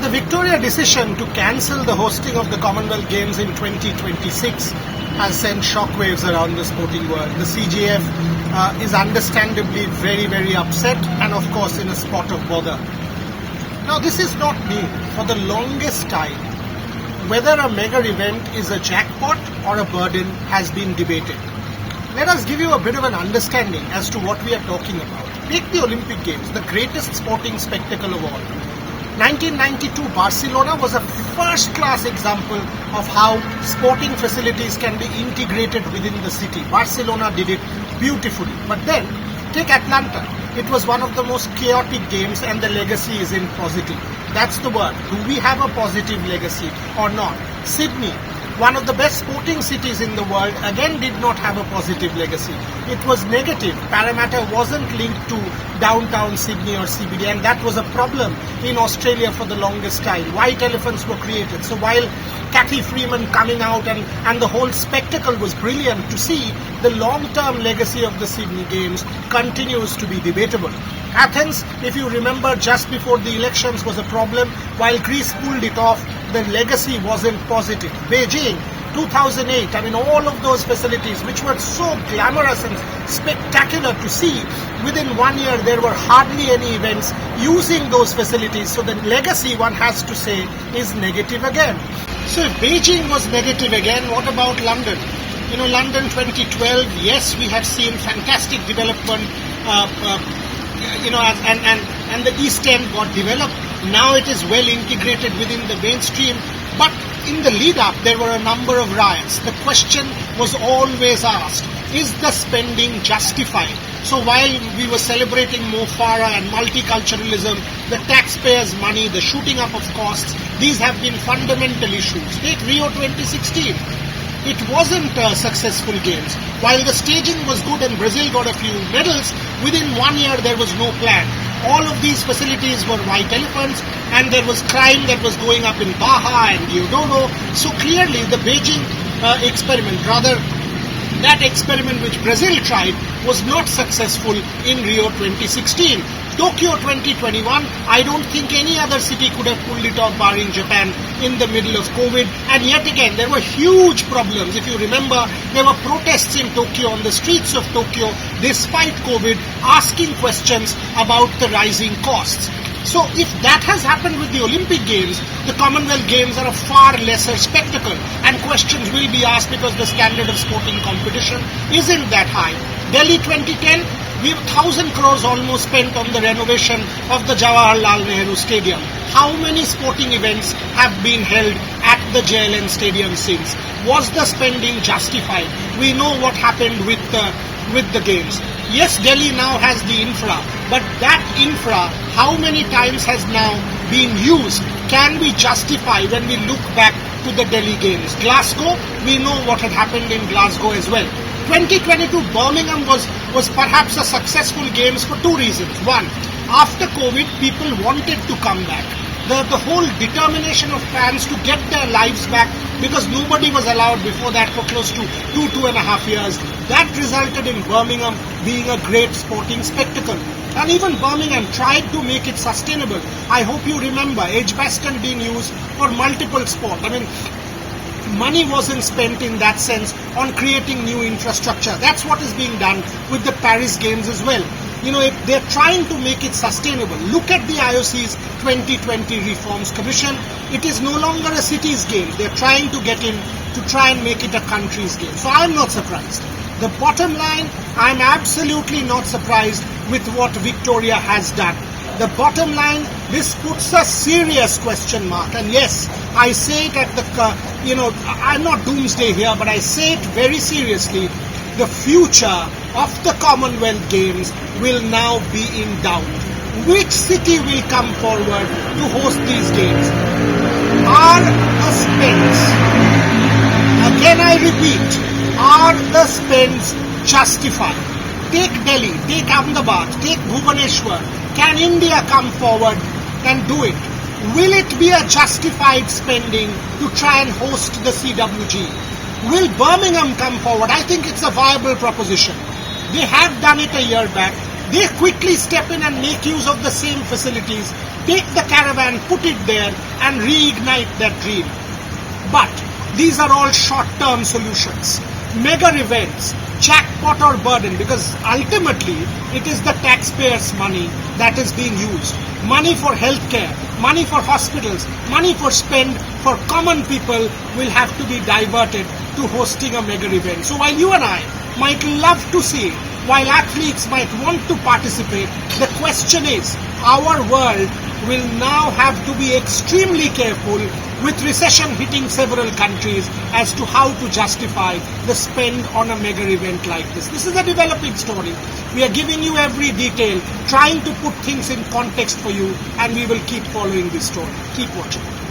The Victoria decision to cancel the hosting of the Commonwealth Games in 2026 has sent shockwaves around the sporting world. The CJF is understandably very, very upset and of course in a spot of bother. Now this is not new. For the longest time, whether a mega event is a jackpot or a burden has been debated. Let us give you a bit of an understanding as to what we are talking about. Take the Olympic Games, the greatest sporting spectacle of all. 1992 Barcelona was a first-class example of how sporting facilities can be integrated within the city. Barcelona did it beautifully. But then, take Atlanta. It was one of the most chaotic games and the legacy is in positive. That's the word. Do we have a positive legacy or not? Sydney, one of the best sporting cities in the world, again did not have a positive legacy. It was negative. Parramatta wasn't linked to downtown Sydney or CBD, and that was a problem in Australia for the longest time. White elephants were created. So while Cathy Freeman coming out and the whole spectacle was brilliant to see, the long-term legacy of the Sydney Games continues to be debatable. Athens, if you remember, just before the elections was a problem. While Greece pulled it off, the legacy wasn't positive. Beijing, 2008, all of those facilities which were so glamorous and spectacular to see, within 1 year there were hardly any events using those facilities. So the legacy, one has to say, is negative again. So if Beijing was negative again, what about London? London 2012, yes, we have seen fantastic development, and the East End got developed. Now it is well integrated within the mainstream. But in the lead up, there were a number of riots. The question was always asked, is the spending justified? So while we were celebrating Mo Farah and multiculturalism, the taxpayers' money, the shooting up of costs, these have been fundamental issues. Take Rio 2016. It wasn't successful games. While the staging was good and Brazil got a few medals, within 1 year there was no plan. All of these facilities were white elephants and there was crime that was going up in Baja and Diodoro. So clearly the Beijing experiment, rather that experiment which Brazil tried, was not successful in Rio 2016. Tokyo 2021, I don't think any other city could have pulled it off barring Japan in the middle of COVID. And yet again, there were huge problems. If you remember, there were protests in Tokyo, on the streets of Tokyo, despite COVID, asking questions about the rising costs. So if that has happened with the Olympic Games, the Commonwealth Games are a far lesser spectacle and questions will be asked because the standard of sporting competition isn't that high. Delhi 2010, we have 1,000 crores almost spent on the renovation of the Jawaharlal Nehru Stadium. How many sporting events have been held at the JLN Stadium since? Was the spending justified? We know what happened with the games. Yes, Delhi now has the infra, but that infra, how many times has now been used, can we justify when we look back to the Delhi Games? Glasgow, we know what had happened in Glasgow as well. 2022 Birmingham was perhaps a successful games for two reasons. One, after COVID, people wanted to come back. The whole determination of fans to get their lives back, because nobody was allowed before that for close to 2.5 years. That resulted in Birmingham being a great sporting spectacle. And even Birmingham tried to make it sustainable. I hope you remember Edgbaston being used for multiple sport. Money wasn't spent in that sense on creating new infrastructure. That's what is being done with the Paris Games as well. They're trying to make it sustainable. Look at the IOC's 2020 Reforms Commission. It is no longer a city's game. They're trying to get in to try and make it a country's game. So I'm not surprised. The bottom line, I'm absolutely not surprised with what Victoria has done. The bottom line, this puts a serious question mark. And yes, I say it at I'm not doomsday here, but I say it very seriously. The future of the Commonwealth Games will now be in doubt. Which city will come forward to host these games? Are the spends, again I repeat, are the spends justified? Take Delhi, take Ahmedabad, take Bhubaneswar. Can India come forward and do it? Will it be a justified spending to try and host the CWG? Will Birmingham come forward? I think it's a viable proposition. They have done it a year back. They quickly step in and make use of the same facilities, take the caravan, put it there, and reignite that dream. But these are all short-term solutions. Mega events, jackpot or burden, because ultimately it is the taxpayers' money that is being used. Money for healthcare, money for hospitals, money for spend for common people will have to be diverted to hosting a mega event. So while you and I might love to see it, while athletes might want to participate, the question is, our world will now have to be extremely careful with recession hitting several countries as to how to justify the spend on a mega event like this. This is a developing story. We are giving you every detail, trying to put things in context for you, and we will keep following this story. Keep watching.